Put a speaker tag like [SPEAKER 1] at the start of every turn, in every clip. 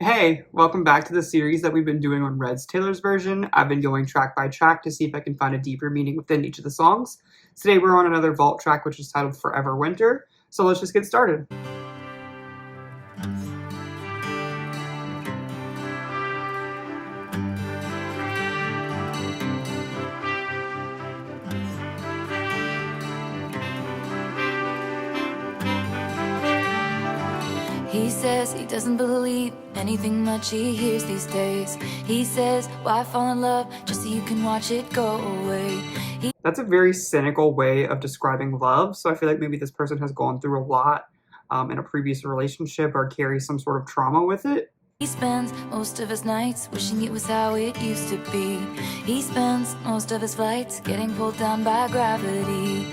[SPEAKER 1] Hey, welcome back to the series that we've been doing on Red's Taylor's version. I've been going track by track to see if I can find a deeper meaning within each of the songs. Today we're on another vault track which is titled Forever Winter, so let's just get started.
[SPEAKER 2] He says he doesn't believe anything much he hears these days. He says, why fall in love just so you can watch it go away?
[SPEAKER 1] That's a very cynical way of describing love, so I feel like maybe this person has gone through a lot in a previous relationship or carries some sort of trauma with it.
[SPEAKER 2] He spends most of his nights wishing it was how it used to be. He spends most of his flights getting pulled down by gravity.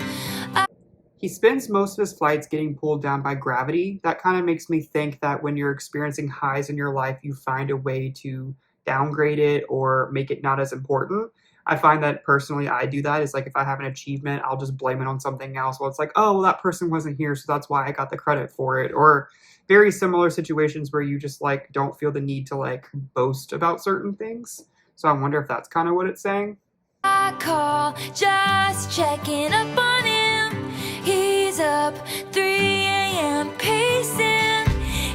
[SPEAKER 1] He spends most of his flights getting pulled down by gravity. That kind of makes me think that when you're experiencing highs in your life, you find a way to downgrade it or make it not as important. I find that personally I do that. Is like if I have an achievement, I'll just blame it on something else. Well, it's like, oh, well, that person wasn't here, so that's why I got the credit for it. Or very similar situations where you just like don't feel the need to like boast about certain things. So I wonder if that's kind of what it's saying.
[SPEAKER 2] I call just checking up on him. He's up 3 a.m. pacing.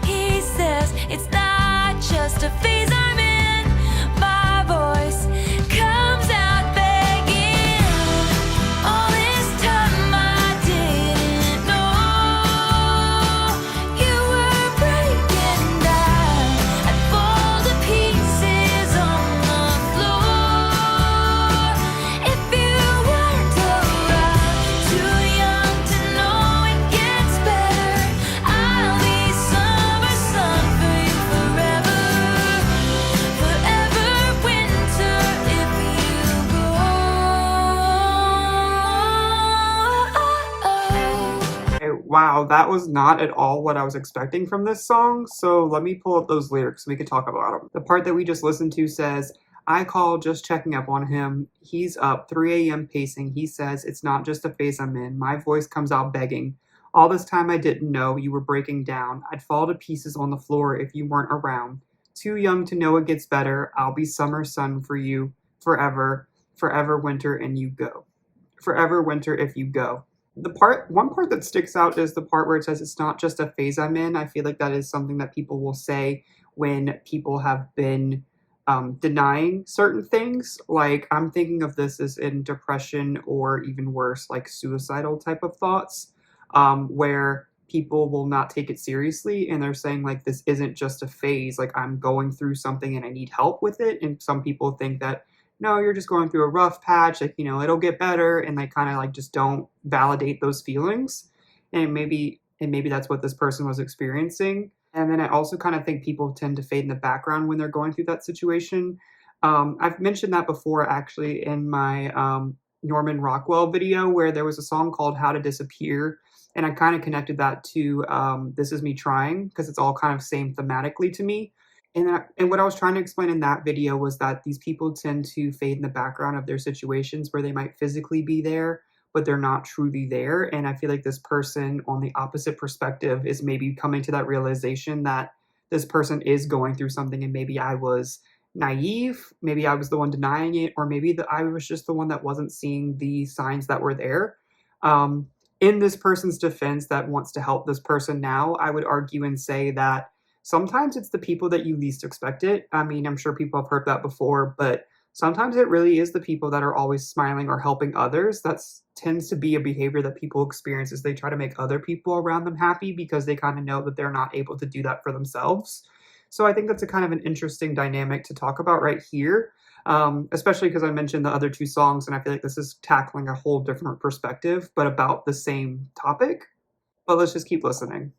[SPEAKER 2] He says it's not just a phase I'm in. My voice comes out begging. All this time I didn't know you were breaking down. I'd fall to pieces on the floor if you weren't around. Too young to know it gets better. I'll be summer sun for you forever. Forever winter if you go.
[SPEAKER 1] Okay, wow, that was not at all what I was expecting from this song, so let me pull up those lyrics so we can talk about them. The part that we just listened to says, I call just checking up on him. He's up 3 a.m. pacing. He says, it's not just a phase I'm in. My voice comes out begging. All this time I didn't know you were breaking down. I'd fall to pieces on the floor if you weren't around. Too young to know it gets better. I'll be summer sun for you forever. Forever winter and you go. Forever winter if you go. One part that sticks out is the part where it says it's not just a phase I'm in. I feel like that is something that people will say when people have been denying certain things. Like I'm thinking of this as in depression or even worse, like suicidal type of thoughts, where people will not take it seriously and they're saying like this isn't just a phase, like I'm going through something and I need help with it. And some people think that no, you're just going through a rough patch, like, you know, it'll get better, and they kind of like just don't validate those feelings. And maybe that's what this person was experiencing. And then I also kind of think people tend to fade in the background when they're going through that situation. I've mentioned that before actually in my Norman Rockwell video where there was a song called How to Disappear. And I kind of connected that to This Is Me Trying because it's all kind of same thematically to me. And what I was trying to explain in that video was that these people tend to fade in the background of their situations where they might physically be there, but they're not truly there. And I feel like this person on the opposite perspective is maybe coming to that realization that this person is going through something and maybe I was naive, maybe I was the one denying it, or maybe I was just the one that wasn't seeing the signs that were there. In this person's defense that wants to help this person now, I would argue and say that sometimes it's the people that you least expect it. I mean, I'm sure people have heard that before, but sometimes it really is the people that are always smiling or helping others. That tends to be a behavior that people experience as they try to make other people around them happy because they kind of know that they're not able to do that for themselves. So I think that's a kind of an interesting dynamic to talk about right here, especially because I mentioned the other two songs, and I feel like this is tackling a whole different perspective, but about the same topic. But let's just keep listening.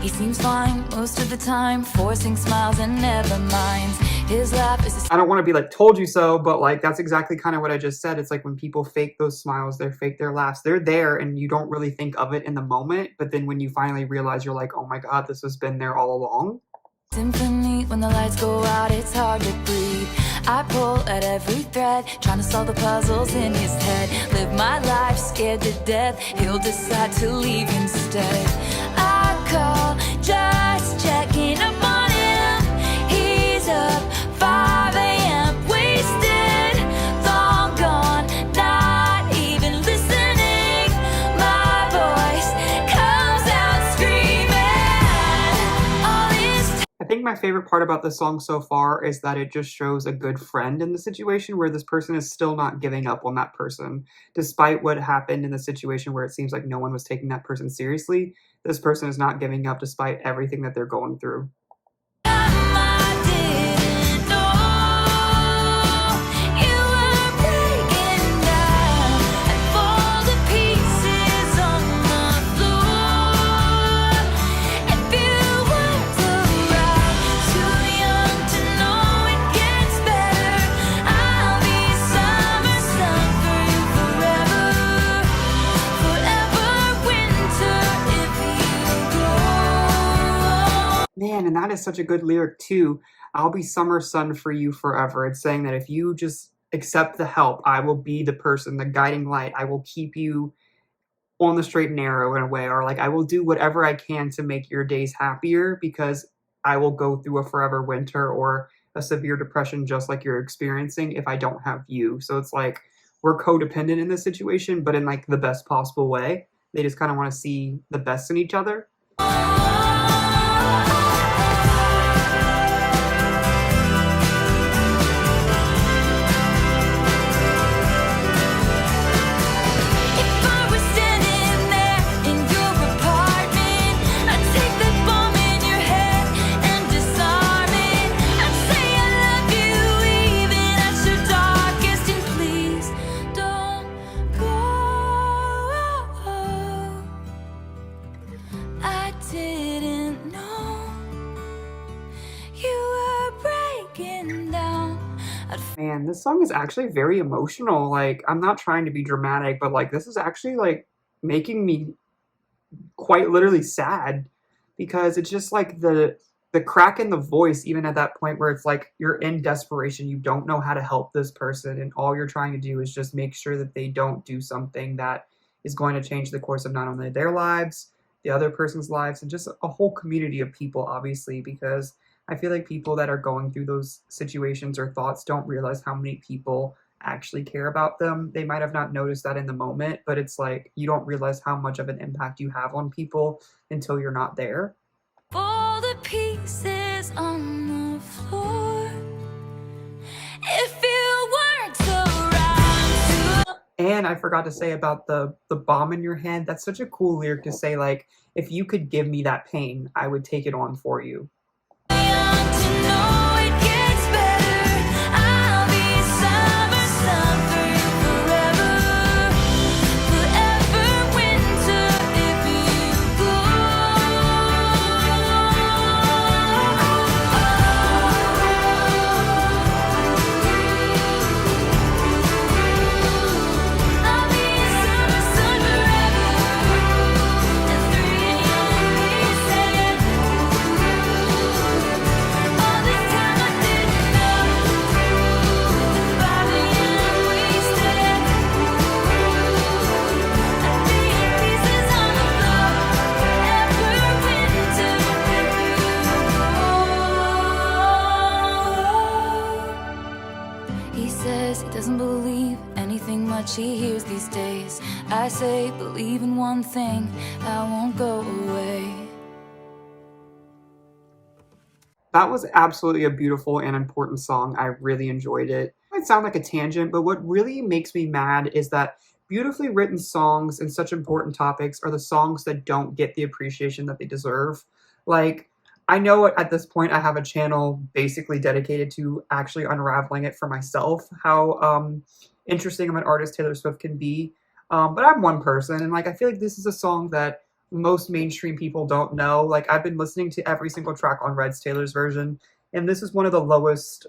[SPEAKER 2] He seems fine most of the time, forcing smiles and never minds. His laugh is
[SPEAKER 1] I don't want to be like, told you so, but like, that's exactly kind of what I just said. It's like when people fake those smiles, they fake their laughs. They're there and you don't really think of it in the moment. But then when you finally realize, you're like, oh my God, this has been there all along.
[SPEAKER 2] symphony. When the lights go out, it's hard to breathe. I pull at every thread, trying to solve the puzzles in his head. Live my life scared to death, he'll decide to leave instead. I call, just checking up on him. He's up 5 a.m. wasted, long gone, not even listening. My voice comes out screaming. All this
[SPEAKER 1] I think my favorite part about this song so far is that it just shows a good friend in the situation where this person is still not giving up on that person. Despite what happened in the situation where it seems like no one was taking that person seriously, this person is not giving up despite everything that they're going through.
[SPEAKER 2] I didn't know you were breaking down and fall to pieces on the floor. If you weren't around, too young to know it gets better. I'll be summer sun for you forever, forever winter if you go.
[SPEAKER 1] Man, and that is such a good lyric too. I'll be summer sun for you forever. It's saying that if you just accept the help, I will be the person, the guiding light. I will keep you on the straight and narrow in a way, or like I will do whatever I can to make your days happier because I will go through a forever winter or a severe depression just like you're experiencing if I don't have you. So it's like we're codependent in this situation, but in like the best possible way. They just kind of want to see the best in each other.
[SPEAKER 2] If I was standing there in your apartment, I'd take that bomb in your head and disarm it. I'd say I love you even at your darkest, and please don't go. I didn't know you were breaking down.
[SPEAKER 1] Man, this song is actually very emotional. Like, I'm not trying to be dramatic, but like this is actually like making me quite literally sad because it's just like the crack in the voice even at that point where it's like you're in desperation, you don't know how to help this person and all you're trying to do is just make sure that they don't do something that is going to change the course of not only their lives, the other person's lives, and just a whole community of people, obviously, because I feel like people that are going through those situations or thoughts don't realize how many people actually care about them. They might have not noticed that in the moment, but it's like you don't realize how much of an impact you have on people until you're not there.
[SPEAKER 2] All the pieces on the floor. If you weren't around to
[SPEAKER 1] And I forgot to say about the bomb in your head. That's such a cool lyric to say, like, if you could give me that pain, I would take it on for you.
[SPEAKER 2] young to know it gets better. I'll be summer sun for you forever, forever winter if you go. I'll be summer sun forever, and 3 young pieces. All this time I didn't know that 5 a.m. wasted. I'd be in pieces on the floor, forever winter if you go. He says he doesn't believe anything much he hears these days. I say believe in one thing, I won't go away.
[SPEAKER 1] That was absolutely a beautiful and important song. I really enjoyed it. It might sound like a tangent, but what really makes me mad is that beautifully written songs and such important topics are the songs that don't get the appreciation that they deserve. Like, I know at this point I have a channel basically dedicated to actually unraveling it for myself, how interesting of an artist Taylor Swift can be. But I'm one person, and like I feel like this is a song that most mainstream people don't know. Like I've been listening to every single track on Red's Taylor's version, and this is one of the lowest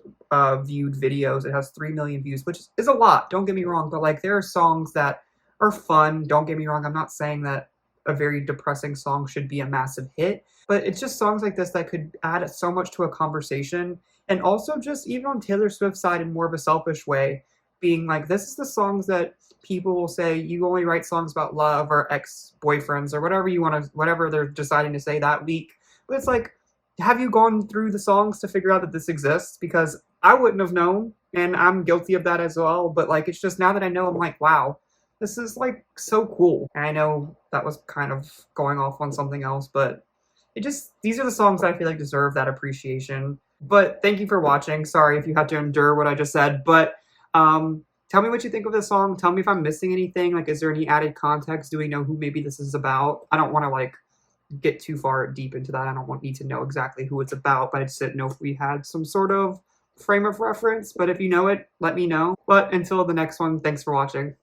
[SPEAKER 1] viewed videos. It has 3 million views, which is a lot. Don't get me wrong, but like there are songs that are fun. Don't get me wrong. I'm not saying that a very depressing song should be a massive hit, but it's just songs like this that could add so much to a conversation And also just even on Taylor Swift's side in more of a selfish way, being like, this is the songs that people will say you only write songs about love or ex-boyfriends or whatever you want to, whatever they're deciding to say that week. But it's like, have you gone through the songs to figure out that this exists? Because I wouldn't have known, and I'm guilty of that as well. But like, it's just now that I know, I'm like, wow, this is like so cool. And I know that was kind of going off on something else, but it just, these are the songs that I feel like deserve that appreciation. But thank you for watching. Sorry if you had to endure what I just said, but tell me what you think of this song. Tell me if I'm missing anything. Like, is there any added context? Do we know who maybe this is about? I don't want to like get too far deep into that. I don't need to know exactly who it's about, but I just didn't know if we had some sort of frame of reference. But if you know it, let me know. But until the next one, thanks for watching.